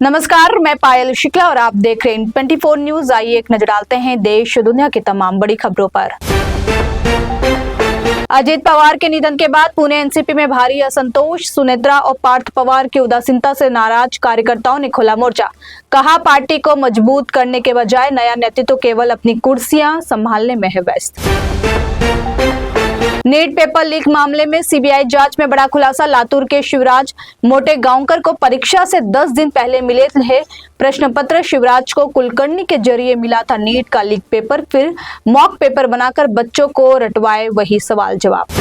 नमस्कार, मैं पायल शुक्ला और आप देख रहे हैं 24 न्यूज। आइए एक नजर डालते हैं देश दुनिया की तमाम बड़ी खबरों पर। अजित पवार के निधन के बाद पुणे एनसीपी में भारी असंतोष। सुनेत्रा और पार्थ पवार की उदासीनता से नाराज कार्यकर्ताओं ने खोला मोर्चा। कहा, पार्टी को मजबूत करने के बजाय नया नेतृत्व केवल अपनी कुर्सियां संभालने में है व्यस्त। नीट पेपर लीक मामले में सीबीआई जांच में बड़ा खुलासा। लातूर के शिवराज मोटेगांवकर को परीक्षा से 10 दिन पहले मिले थे प्रश्न पत्र। शिवराज को कुलकर्णी के जरिए मिला था नीट का लीक पेपर, फिर मॉक पेपर बनाकर बच्चों को रटवाए वही सवाल जवाब।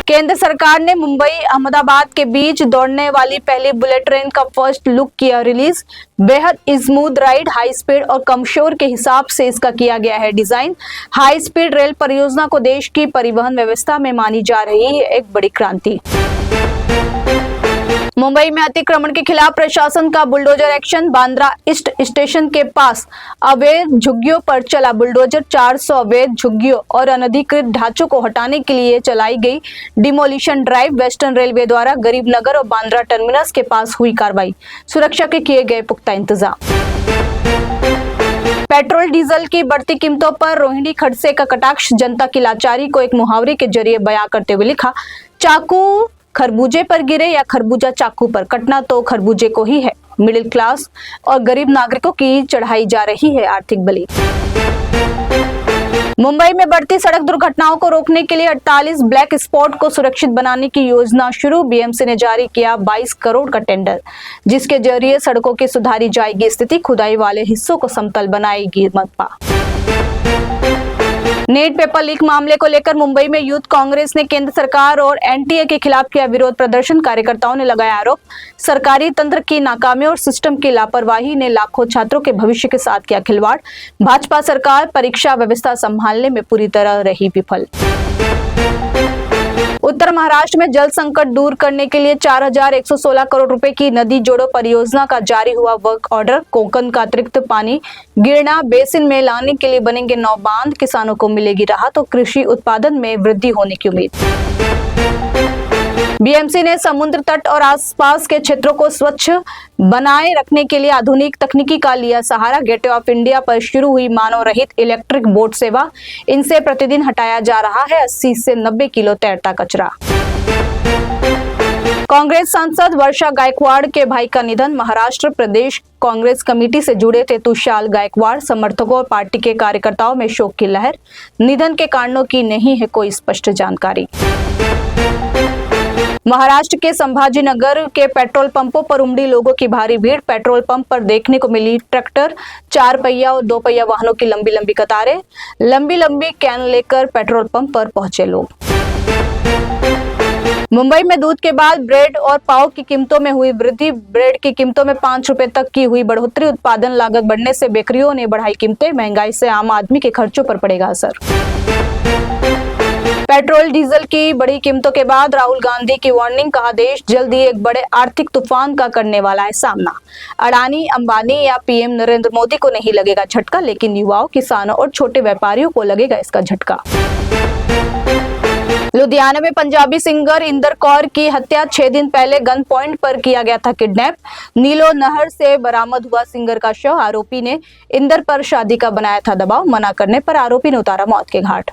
केंद्र सरकार ने मुंबई अहमदाबाद के बीच दौड़ने वाली पहली बुलेट ट्रेन का फर्स्ट लुक किया रिलीज। बेहद स्मूथ राइड, हाई स्पीड और कम शोर के हिसाब से इसका किया गया है डिजाइन। हाई स्पीड रेल परियोजना को देश की परिवहन व्यवस्था में मानी जा रही है एक बड़ी क्रांति। मुंबई में अतिक्रमण के खिलाफ प्रशासन का bulldozer action. Bandra east station के पास अवैध झुग्गियों पर चला बुलडोजर। 400 अवैध झुग्गियों और अनधिकृत ढांचों को हटाने के लिए चलाई गई डिमोलिशन ड्राइव। वेस्टर्न रेलवे द्वारा गरीब नगर और बांद्रा टर्मिनस के पास हुई कार्रवाई। सुरक्षा के किए गए पुख्ता इंतजाम। पेट्रोल डीजल की बढ़ती कीमतों पर रोहिणी खड़से का कटाक्ष। जनता की लाचारी को एक मुहावरे के जरिए बयां करते हुए लिखा, चाकू खरबूजे पर गिरे या खरबूजा चाकू पर, कटना तो खरबूजे को ही है। मिडिल क्लास और गरीब नागरिकों की चढ़ाई जा रही है आर्थिक बलि। मुंबई में बढ़ती सड़क दुर्घटनाओं को रोकने के लिए 48 ब्लैक स्पॉट को सुरक्षित बनाने की योजना शुरू। बीएमसी ने जारी किया 22 करोड़ का टेंडर, जिसके जरिए सड़कों की सुधारी जाएगी स्थिति। खुदाई वाले हिस्सों को समतल बनाएगी मनपा। नीट पेपर लीक मामले को लेकर मुंबई में यूथ कांग्रेस ने केंद्र सरकार और एनटीए के खिलाफ किया विरोध प्रदर्शन। कार्यकर्ताओं ने लगाया आरोप, सरकारी तंत्र की नाकामी और सिस्टम की लापरवाही ने लाखों छात्रों के भविष्य के साथ किया खिलवाड़। भाजपा सरकार परीक्षा व्यवस्था संभालने में पूरी तरह रही विफल। उत्तर महाराष्ट्र में जल संकट दूर करने के लिए 4116 करोड़ रुपए की नदी जोड़ो परियोजना का जारी हुआ वर्क ऑर्डर। कोंकण का अतिरिक्त पानी गिरना बेसिन में लाने के लिए बनेंगे 9 बांध। किसानों को मिलेगी राहत और कृषि उत्पादन में वृद्धि होने की उम्मीद। बीएमसी ने समुद्र तट और आसपास के क्षेत्रों को स्वच्छ बनाए रखने के लिए आधुनिक तकनीकी का लिया सहारा। गेटवे ऑफ इंडिया पर शुरू हुई मानव रहित इलेक्ट्रिक बोट सेवा। इनसे प्रतिदिन हटाया जा रहा है 80 से 90 किलो तैरता कचरा। कांग्रेस सांसद वर्षा गायकवाड़ के भाई का निधन। महाराष्ट्र प्रदेश कांग्रेस कमेटी से जुड़े थे तुषार गायकवाड़। समर्थकों और पार्टी के कार्यकर्ताओं में शोक की लहर। निधन के कारणों की नहीं है कोई स्पष्ट जानकारी। महाराष्ट्र के संभाजीनगर के पेट्रोल पंपों पर उमड़ी लोगों की भारी भीड़। पेट्रोल पंप पर देखने को मिली ट्रैक्टर, 4 पहिया और 2 पहिया वाहनों की लंबी लंबी कतारें। लंबी लंबी कैन लेकर पेट्रोल पंप पर पहुंचे लोग। मुंबई में दूध के बाद ब्रेड और पाव की कीमतों में हुई वृद्धि। ब्रेड की कीमतों में 5 रुपए तक की हुई बढ़ोतरी। उत्पादन लागत बढ़ने से बेकरियों ने बढ़ाई कीमतें। महंगाई से आम आदमी के खर्चों पर पड़ेगा असर। पेट्रोल डीजल की बढ़ी कीमतों के बाद राहुल गांधी की वार्निंग। कहा, देश जल्द ही एक बड़े आर्थिक तूफान का करने वाला है सामना। अडानी, अंबानी या पीएम नरेंद्र मोदी को नहीं लगेगा झटका, लेकिन युवाओं, किसानों और छोटे व्यापारियों को लगेगा इसका झटका। लुधियाना में पंजाबी सिंगर इंदर कौर की हत्या। 6 दिन पहले गन पॉइंट पर किया गया था किडनैप। नीलो नहर से बरामद हुआ सिंगर का शव। आरोपी ने इंदर पर शादी का बनाया था दबाव। मना करने पर आरोपी ने उतारा मौत के घाट।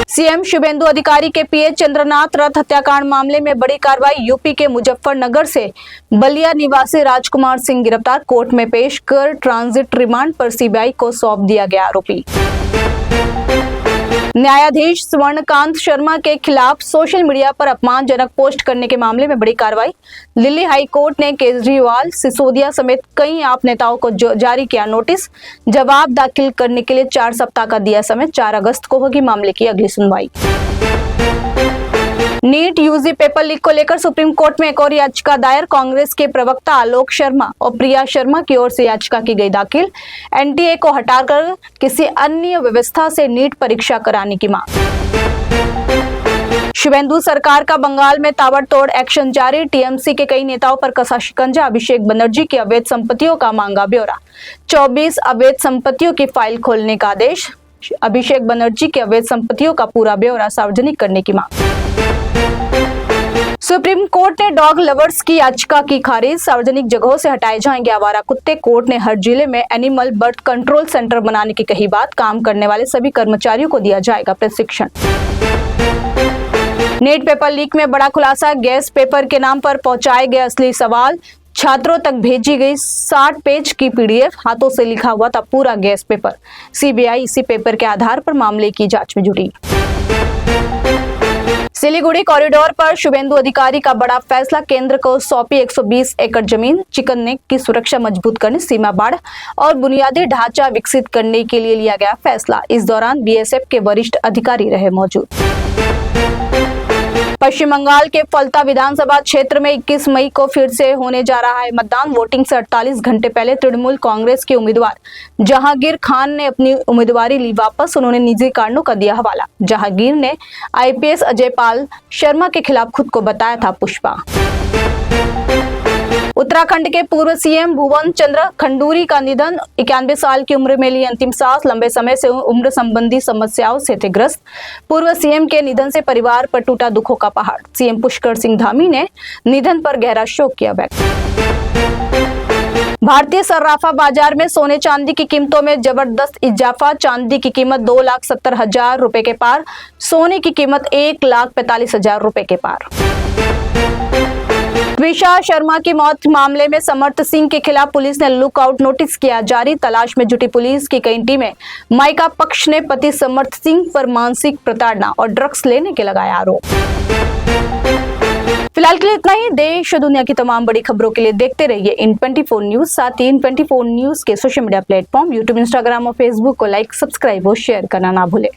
सीएम शुभेंदु अधिकारी के पीए चंद्रनाथ रथ हत्याकांड मामले में बड़ी कार्रवाई। यूपी के मुजफ्फरनगर से बलिया निवासी राजकुमार सिंह गिरफ्तार। कोर्ट में पेश कर ट्रांजिट रिमांड पर सीबीआई को सौंप दिया गया आरोपी। न्यायाधीश स्वर्णकांत शर्मा के खिलाफ सोशल मीडिया पर अपमानजनक पोस्ट करने के मामले में बड़ी कार्रवाई। दिल्ली हाई कोर्ट ने केजरीवाल, सिसोदिया समेत कई आप नेताओं को जारी किया नोटिस। जवाब दाखिल करने के लिए 4 सप्ताह का दिया समय। 4 अगस्त को होगी मामले की अगली सुनवाई। नीट यूजी पेपर लीक को लेकर सुप्रीम कोर्ट में एक और याचिका दायर। कांग्रेस के प्रवक्ता आलोक शर्मा और प्रिया शर्मा की ओर से याचिका की गई दाखिल। एनटीए को हटाकर किसी अन्य व्यवस्था से नीट परीक्षा कराने की मांग। शुभेंदु सरकार का बंगाल में ताबड़तोड़ एक्शन जारी। टीएमसी के कई नेताओं पर कसा शिकंजा। अभिषेक बनर्जी की अवैध संपत्तियों का मांगा ब्यौरा। 24 अवैध संपत्तियों की फाइल खोलने का आदेश। अभिषेक बनर्जी की अवैध संपत्तियों का पूरा ब्यौरा सार्वजनिक करने की मांग। सुप्रीम कोर्ट ने डॉग लवर्स की याचिका की खारिज। सार्वजनिक जगहों से हटाए जाएंगे आवारा कुत्ते। कोर्ट ने हर जिले में एनिमल बर्थ कंट्रोल सेंटर बनाने की कही बात। काम करने वाले सभी कर्मचारियों को दिया जाएगा प्रशिक्षण। नेट पेपर लीक में बड़ा खुलासा। गैस पेपर के नाम पर पहुंचाए गए असली सवाल। छात्रों तक भेजी गई 60 पेज की पीडीएफ। हाथों से लिखा हुआ था पूरा गैस पेपर। सीबीआई इसी पेपर के आधार पर मामले की जांच में जुटी। सिलीगुड़ी कॉरिडोर पर शुभेंदु अधिकारी का बड़ा फैसला। केंद्र को सौंपी 120 एकड़ जमीन। चिकन नेक की सुरक्षा मजबूत करने, सीमा बाढ़ और बुनियादी ढांचा विकसित करने के लिए लिया गया फैसला। इस दौरान बीएसएफ के वरिष्ठ अधिकारी रहे मौजूद। पश्चिम बंगाल के फलता विधानसभा क्षेत्र में 21 मई को फिर से होने जा रहा है मतदान। वोटिंग से 48 घंटे पहले तृणमूल कांग्रेस के उम्मीदवार जहांगीर खान ने अपनी उम्मीदवारी ली वापस। उन्होंने निजी कारणों का दिया हवाला। जहांगीर ने आईपीएस अजय पाल शर्मा के खिलाफ खुद को बताया था पुष्पा। उत्तराखंड के पूर्व सीएम भुवन चंद्र खंडूरी का निधन। 91 साल की उम्र में ली अंतिम सांस। लंबे समय से उम्र संबंधी समस्याओं से थे ग्रस्त। पूर्व सीएम के निधन से परिवार पर टूटा दुखों का पहाड़। सीएम पुष्कर सिंह धामी ने निधन पर गहरा शोक किया व्यक्त। भारतीय सर्राफा बाजार में सोने चांदी की कीमतों में जबरदस्त इजाफा। चांदी की कीमत 2,70,000 रुपए के पार। सोने की कीमत 1,45,000 रुपए के पार। त्विषा शर्मा की मौत मामले में समर्थ सिंह के खिलाफ पुलिस ने लुकआउट नोटिस किया जारी। तलाश में जुटी पुलिस की कई टीमें। मायका पक्ष ने पति समर्थ सिंह पर मानसिक प्रताड़ना और ड्रग्स लेने के लगाए आरोप। फिलहाल के लिए इतना ही। देश और दुनिया की तमाम बड़ी खबरों के लिए देखते रहिए इन 24 न्यूज। साथ ही इन 24 न्यूज के social media platform YouTube, Instagram और फेसबुक को लाइक, सब्सक्राइब और शेयर करना ना भूले।